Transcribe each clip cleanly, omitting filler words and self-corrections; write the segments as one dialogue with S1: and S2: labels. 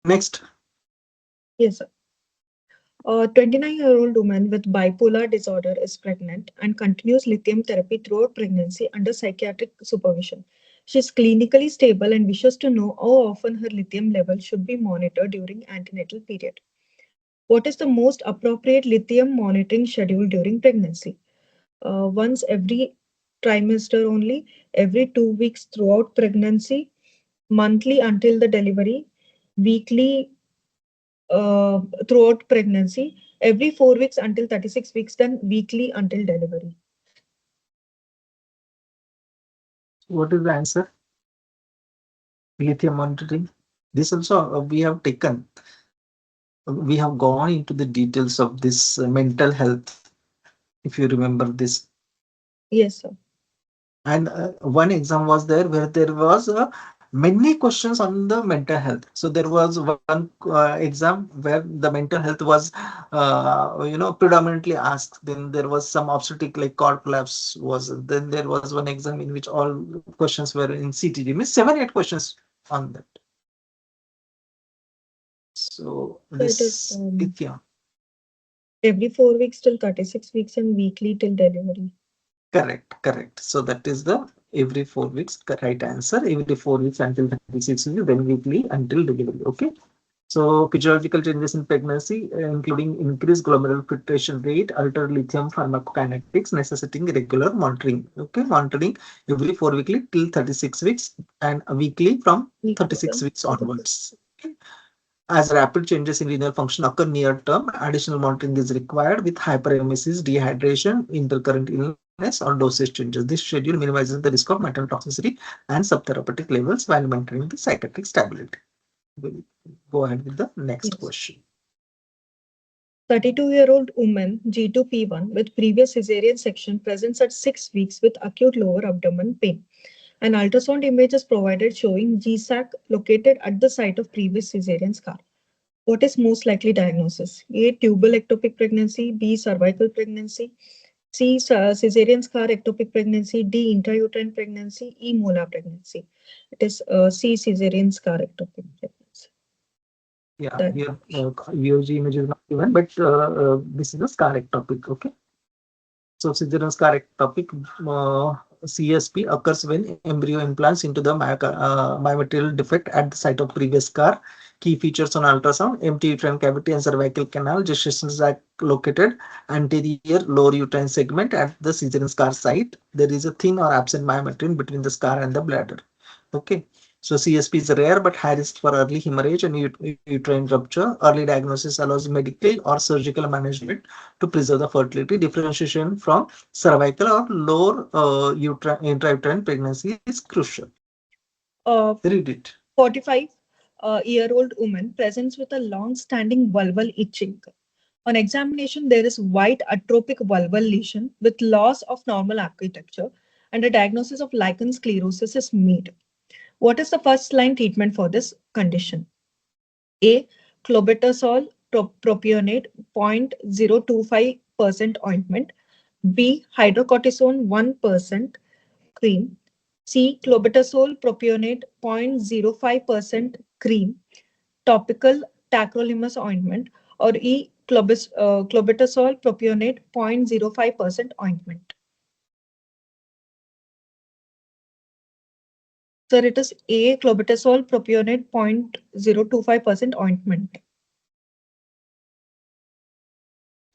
S1: Next.
S2: Yes, sir. A 29-year-old woman with bipolar disorder is pregnant and continues lithium therapy throughout pregnancy under psychiatric supervision. She is clinically stable and wishes to know how often her lithium level should be monitored during antenatal period. What is the most appropriate lithium monitoring schedule during pregnancy? Once every trimester only, every 2 weeks throughout pregnancy, monthly until the delivery, weekly uh, throughout pregnancy, every 4 weeks until 36 weeks, then weekly until delivery.
S1: What is the answer? Lithium monitoring. This also we have gone into the details of this mental health, if you remember this.
S2: Yes, sir.
S1: And one exam was there where there was many questions on the mental health. So there was one exam where the mental health was predominantly asked. Then there was some obstetric like cord collapse was. Then there was one exam in which all questions were in CTG. Means 7 8 questions on that. So
S2: So it is
S1: this yeah.
S2: every 4 weeks till 36 weeks and weekly till delivery.
S1: Correct, correct. So that is the every 4 weeks right answer. Every 4 weeks until 36 weeks, then weekly until delivery. Okay. So physiological changes in pregnancy, including increased glomerular filtration rate, altered lithium pharmacokinetics, necessitating regular monitoring. Okay, monitoring every 4 weekly till 36 weeks and weekly from
S2: Weekly
S1: 36
S2: from
S1: weeks
S2: 36.
S1: onwards. Okay. As rapid changes in renal function occur near term, additional monitoring is required with hyperemesis, dehydration, intercurrent illness, or dosage changes. This schedule minimizes the risk of maternal toxicity and subtherapeutic levels while maintaining the psychiatric stability. We'll go ahead with the next
S2: Yes.
S1: question.
S2: 32-year-old woman G2P1 with previous cesarean section presents at 6 weeks with acute lower abdomen pain. An ultrasound image is provided showing GSAC located at the site of previous cesarean scar. What is most likely diagnosis? A. Tubal ectopic pregnancy. B. Cervical pregnancy. C. Cesarean scar ectopic pregnancy. D. Intrauterine pregnancy. E. Molar pregnancy. It is C. Cesarean scar ectopic pregnancy.
S1: Yeah,
S2: That
S1: here VOG image is not given, but this is the scar topic. Okay. So cesarean scar ectopic CSP occurs when embryo implants into the myometrial defect at the site of previous scar. Key features on ultrasound: empty uterine cavity and cervical canal, gestation sac located anterior lower uterine segment at the cesarean scar site. There is a thin or absent myometrium between the scar and the bladder. Okay. So CSP is rare but high risk for early hemorrhage and uterine rupture. Early diagnosis allows medical or surgical management to preserve the fertility. Differentiation from cervical or lower intrauterine pregnancy is crucial.
S2: uh,
S1: Read it.
S2: 45-year-old woman presents with a long-standing vulval itching. On examination, there is white atrophic vulval lesion with loss of normal architecture, and a diagnosis of lichen sclerosis is made. What is the first line treatment for this condition? A. Clobetasol propionate 0.025% ointment. B. Hydrocortisone 1% cream. C. Clobetasol propionate 0.05% cream, topical tacrolimus ointment, or E. Clobetasol propionate 0.05% ointment. Sir, it is A. Clobetasol propionate 0.025% ointment.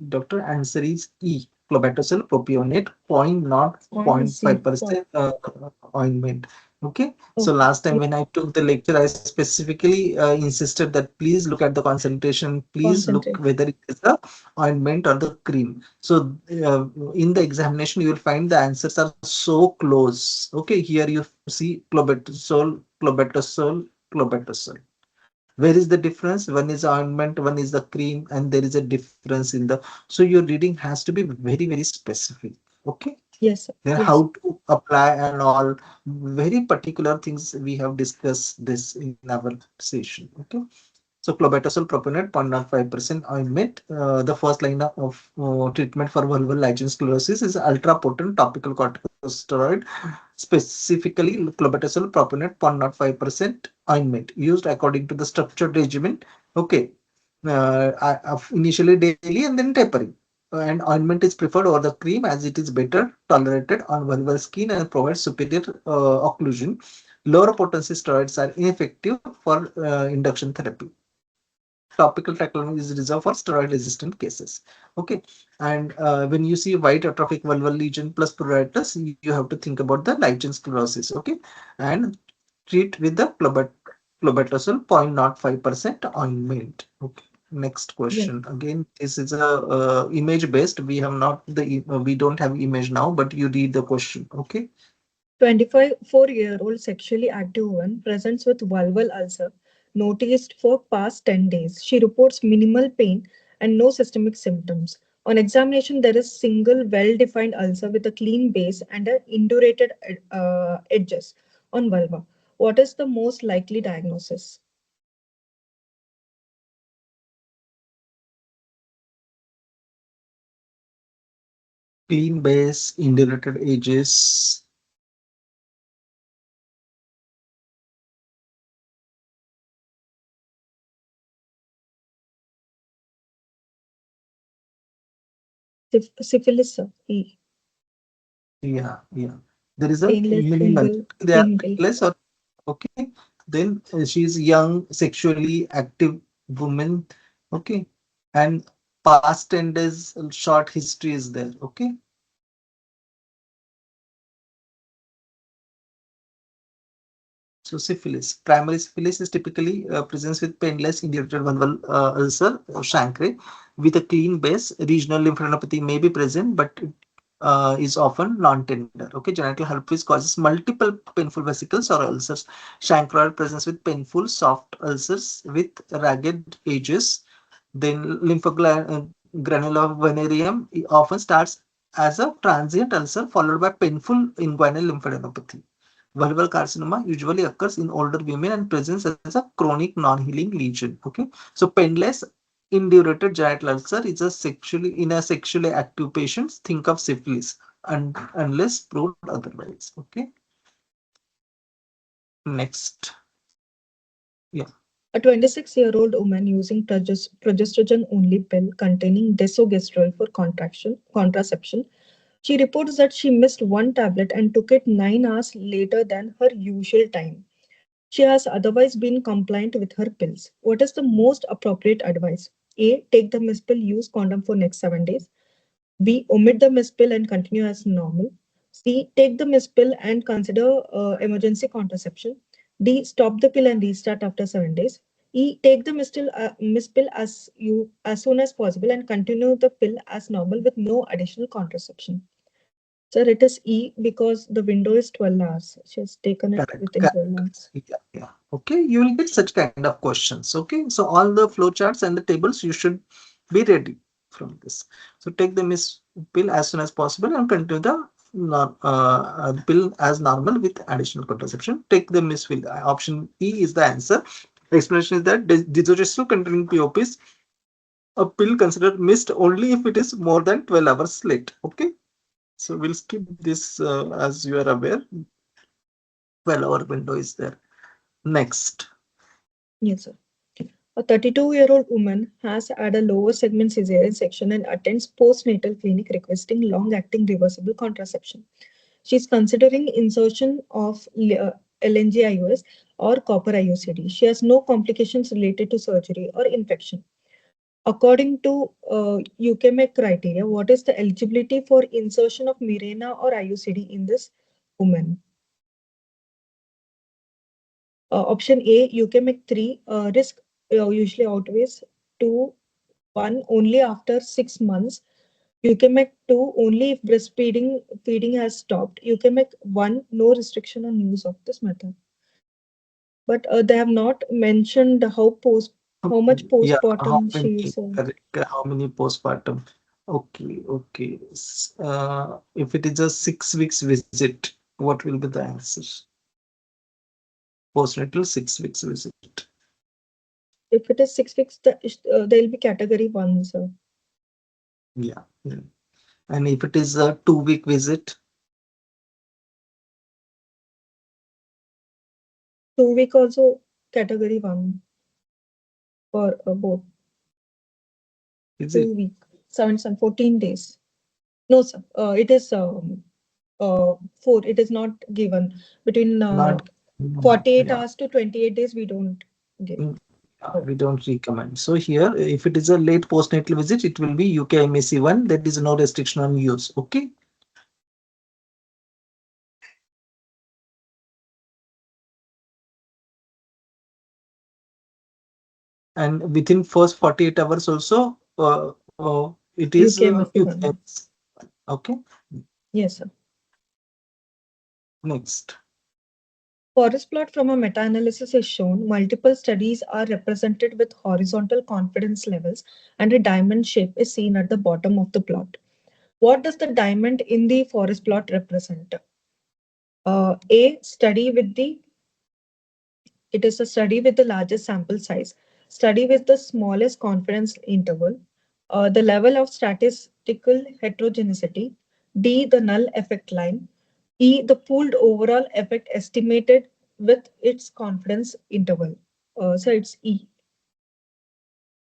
S1: Doctor, answer is E. Clobetasol propionate 0.05%
S2: 0.05.
S1: ointment. Okay. So
S2: Okay.
S1: last time
S2: Yeah,
S1: when I took the lecture, I specifically insisted that please look at the concentration. Please look
S2: concentrate.
S1: whether it is the ointment or the cream. So in the examination, you will find the answers are so close. Okay. Here you see clobetasol, clobetasol, clobetasol. Where is the difference? One is ointment, one is the cream, and there is a difference in the. So your reading has to be very, very specific. Okay.
S2: Yes, sir.
S1: Then
S2: Yes.
S1: how to apply and all very particular things we have discussed this in our session. Okay. So clobetasol propionate 0.05% ointment. The first line of treatment for vulvar lichen sclerosis is ultra potent topical corticosteroid specifically clobetasol propionate 0.05% ointment used according to the structured regimen. Okay, initially daily and then tapering. And ointment is preferred over the cream as it is better tolerated on vulvar skin and provides superior occlusion. Lower potency steroids are ineffective for induction therapy. Topical tacrolimus is reserved for steroid resistant cases. Okay, and when you see white atrophic vulval lesion plus pruritus, you have to think about the light chain sclerosis. Okay, and treat with the clobetasol 0.05% ointment. Okay. Next
S2: Yeah.
S1: question. Again, this is a image based. We have not we don't have image now, but you read the question. Okay.
S2: 24-year-old sexually active woman presents with vulval ulcer noticed for past 10 days. She reports minimal pain and no systemic symptoms. On examination, there is single well-defined ulcer with a clean base and a indurated edges on vulva. What is the most likely diagnosis?
S1: Clean base, indurated edges.
S2: Syphilis, sir. E.
S1: Yeah, yeah. There is a
S2: Painless,
S1: minimal.
S2: single,
S1: They are
S2: single.
S1: less or okay. Then she is young, sexually active woman. Okay, and past 10 days short history is there. Okay. So syphilis, primary syphilis is typically presents with painless indurated vulval ulcer or chancre with a clean base. Regional lymphadenopathy may be present, but is often non-tender. Okay, genital herpes causes multiple painful vesicles or ulcers. Chancroid presents with painful soft ulcers with ragged edges. Then lymphogranulovenereum often starts as a transient ulcer followed by painful inguinal lymphadenopathy. Vulval carcinoma usually occurs in older women and presents as a chronic non-healing lesion. Okay, so painless indurated genital ulcer is a sexually in a sexually active patients. Think of syphilis and unless proved otherwise. Okay, next. Yeah,
S2: A 26-year-old woman using progesterone-only pill containing desogestrel for contraception. She reports that she missed one tablet and took it 9 hours later than her usual time. She has otherwise been compliant with her pills. What is the most appropriate advice? A. Take the missed pill, use condom for next 7 days. B. Omit the missed pill and continue as normal. C. Take the missed pill and consider emergency contraception. D. Stop the pill and restart after 7 days. E. Take the missed pill as soon as possible and continue the pill as normal with no additional contraception. Sir, it is E because the window is 12 hours. She has taken it
S1: correct,
S2: within 12
S1: correct.
S2: hours.
S1: Yeah, yeah. Okay, you will get such kind of questions. Okay, so all the flow charts and the tables you should be ready from this. So take the miss pill as soon as possible and continue the pill as normal with additional contraception. Take the miss pill. Option E is the answer. Explanation is that desogestrel containing POPs, a pill considered missed only if it is more than 12 hours late. Okay, so we'll skip this as you are aware. 12-hour window is there. Next.
S2: Yes, sir. A 32-year-old woman has had a lower segment cesarean section and attends postnatal clinic requesting long-acting reversible contraception. She is considering insertion of LNG-IUS or copper IUCD. She has no complications related to surgery or infection. According to UKMEC criteria, what is the eligibility for insertion of Mirena or IUCD in this woman? Option A, UKMEC 3, risk usually outweighs 2, 1 only after 6 months. UKMEC 2 only if breastfeeding feeding has stopped. UKMEC 1 no restriction on use of this method. But they have not mentioned how
S1: Okay.
S2: much
S1: Yeah, how
S2: postpartum she
S1: many,
S2: is.
S1: correct, how many postpartum? Okay, okay. If it is a 6 weeks visit, what will be the answer? Postnatal 6 weeks visit.
S2: If it is 6 weeks, they'll be category 1, sir.
S1: Yeah, yeah. And if it is a 2 week visit,
S2: 2 week also category 1 for both.
S1: Is it
S2: 2 week, 14 days. No, sir. It is 4. It is not given between
S1: not?
S2: 48
S1: Yeah.
S2: hours to 28 days. We don't give. Oh,
S1: We don't recommend. So here, if it is a late postnatal visit, it will be UKMAC 1. That is no restriction on use. Okay. And within first 48 hours also, it is
S2: UK must be one.
S1: UKMAC. Okay.
S2: Yes, sir.
S1: Next.
S2: Forest plot from a meta-analysis is shown. Multiple studies are represented with horizontal confidence levels, and a diamond shape is seen at the bottom of the plot. What does the diamond in the forest plot represent? A study with the It is a study with the largest sample size, study with the smallest confidence interval, the level of statistical heterogeneity, D, the null effect line, E, the pooled overall effect estimated with its confidence interval. So it's E.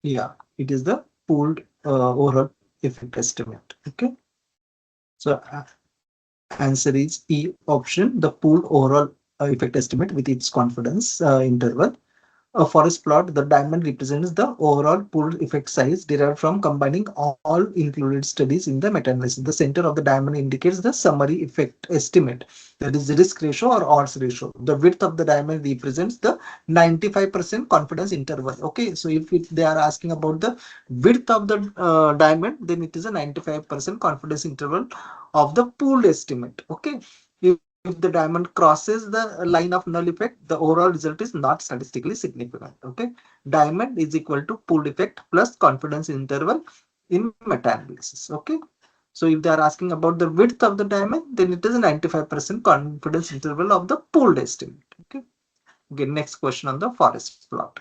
S1: Yeah, it is the pooled overall effect estimate. Okay. So answer is E option, the pooled overall effect estimate with its confidence interval. A forest plot, the diamond represents the overall pooled effect size derived from combining all included studies in the meta-analysis. The center of the diamond indicates the summary effect estimate, that is the risk ratio or odds ratio. The width of the diamond represents the 95% confidence interval. Okay, so if they are asking about the width of the diamond, then it is a 95% confidence interval of the pooled estimate. Okay, if the diamond crosses the line of null effect, the overall result is not statistically significant. Okay, diamond is equal to pooled effect plus confidence interval in meta-analysis. Okay, so if they are asking about the width of the diamond, then it is a 95% confidence interval of the pooled estimate. Okay, again, next question on the forest plot.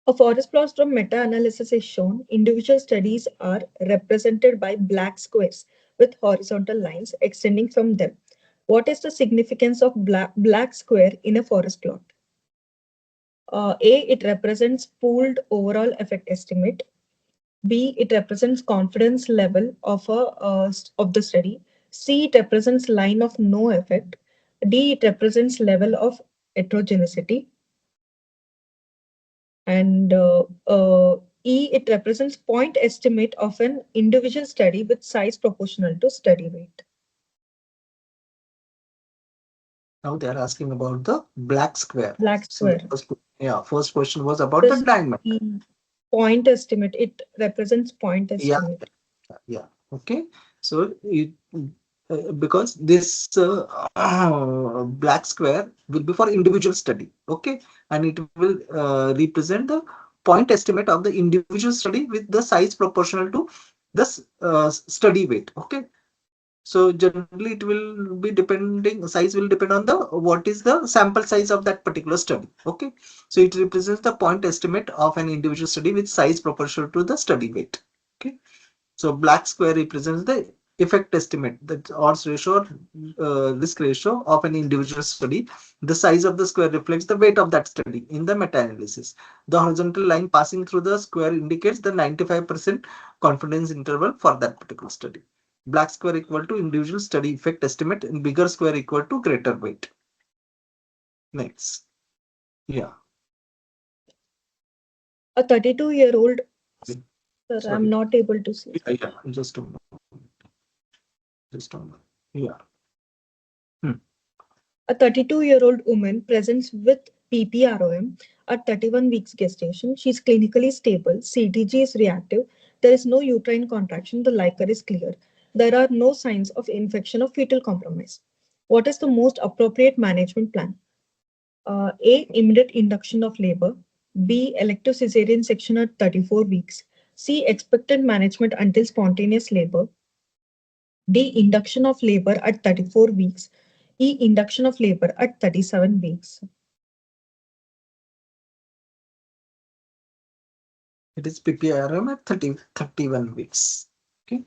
S2: A forest plot from meta-analysis is shown. Individual studies are represented by black squares with horizontal lines extending from them. What is the significance of black square in a forest plot? A, it represents pooled overall effect estimate. B, it represents confidence level of the study. C, it represents line of no effect. D, it represents level of heterogeneity. And E, it represents point estimate of an individual study with size proportional to study weight.
S1: Now they are asking about the black square.
S2: Black
S1: So the
S2: square.
S1: first question was about the
S2: This
S1: diamond.
S2: E, point estimate. It represents point
S1: Yeah,
S2: estimate.
S1: yeah. Okay, so it because this black square will be for individual study. Okay, and it will represent the point estimate of the individual study with the size proportional to the study weight. Okay, so generally it will be depending, size will depend on the what is the sample size of that particular study. Okay, so it represents the point estimate of an individual study with size proportional to the study weight. Okay, so black square represents the effect estimate, the odds ratio, risk ratio of an individual study. The size of the square reflects the weight of that study in the meta-analysis. The horizontal line passing through the square indicates the 95% confidence interval for that particular study. Black square equal to individual study effect estimate and bigger square equal to greater weight. Next. Yeah.
S2: A 32-year-old, sir, I'm
S1: Sorry.
S2: not able to see.
S1: Yeah. Just a moment. Just a moment. Yeah. Hmm.
S2: A 32-year-old woman presents with PPROM at 31 weeks gestation. She is clinically stable. CTG is reactive. There is no uterine contraction. The liquor is clear. There are no signs of infection or fetal compromise. What is the most appropriate management plan? A, immediate induction of labor. B, elective cesarean section at 34 weeks. C, expected management until spontaneous labor. D, induction of labor at 34 weeks. E, induction of labor at 37 weeks.
S1: It is PPRM at 31 weeks. Okay.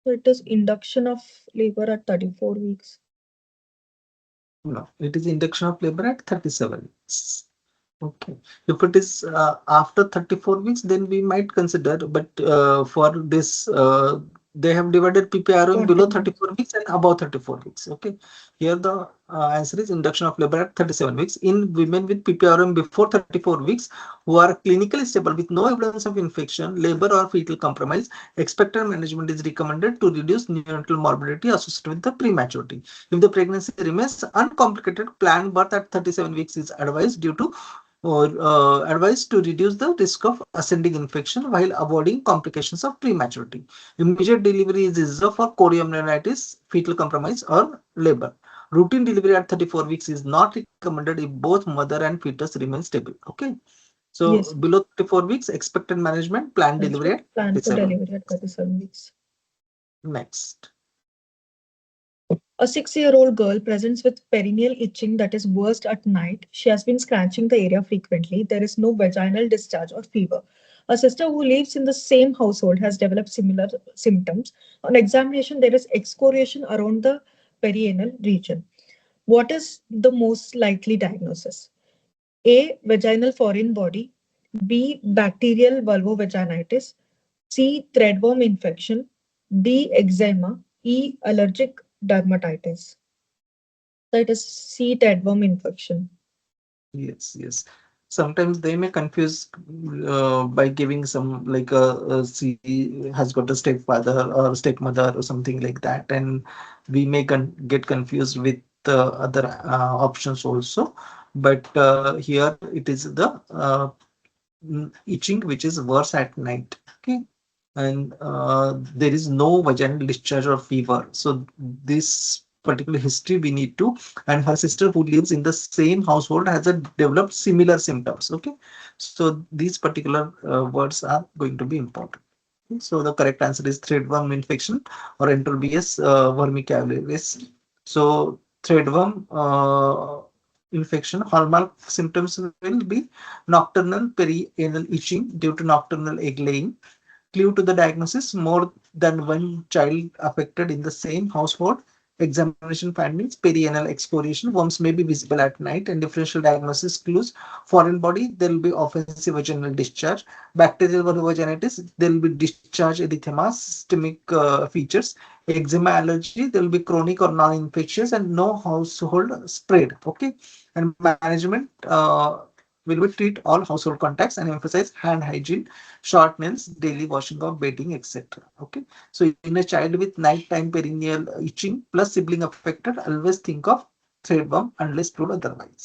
S2: So it is induction of labor at 34 weeks.
S1: No, it is induction of labor at 37 weeks. Okay. If it is after 34 weeks, then we might consider, but for this, they have divided PPROM below
S2: 41.
S1: 34 weeks and above 34 weeks. Okay. Here the answer is induction of labor at 37 weeks in women with PPROM before 34 weeks who are clinically stable with no evidence of infection, labor or fetal compromise. Expected management is recommended to reduce neonatal morbidity associated with the prematurity. If the pregnancy remains uncomplicated, planned birth at 37 weeks is advised due to or advised to reduce the risk of ascending infection while avoiding complications of prematurity. Immediate delivery is reserved for chorioamnionitis, fetal compromise, or labor. Routine delivery at 34 weeks is not recommended if both mother and fetus remain stable. Okay. So
S2: Yes.
S1: below 34 weeks, expected management, planned delivery
S2: Management
S1: at
S2: plan for
S1: 37.
S2: delivery at 37 weeks.
S1: Next.
S2: A 6-year-old girl presents with perineal itching that is worst at night. She has been scratching the area frequently. There is no vaginal discharge or fever. A sister who lives in the same household has developed similar symptoms. On examination, there is excoriation around the perianal region. What is the most likely diagnosis? A. Vaginal foreign body. B. Bacterial vulvovaginitis. C. Threadworm infection. D. Eczema. E. Allergic dermatitis. That is C. Threadworm infection.
S1: Yes, yes. Sometimes they may confuse by giving some like she has got a stepfather or stepmother or something like that, and we may get confused with other options also. But here it is the itching which is worse at night. Okay, and there is no vaginal discharge or fever. So this particular history we need to, and her sister who lives in the same household has a developed similar symptoms. Okay, so these particular words are going to be important. So the correct answer is threadworm infection or enterobius vermicularius. So threadworm infection hallmark symptoms will be nocturnal perianal itching due to nocturnal egg laying. Clue to the diagnosis: more than one child affected in the same household. Examination findings: perianal excoriation, worms may be visible at night, and differential diagnosis clues: foreign body, there will be offensive vaginal discharge; bacterial vulvovaginitis, there will be discharge erythema, systemic features; eczema allergy, there will be chronic or non-infectious, and no household spread. Okay, and management will be treat all household contacts and emphasize hand hygiene, short nails, daily washing of bedding, etc. Okay, so in a child with nighttime perineal itching plus sibling affected, always think of threadworm unless told otherwise.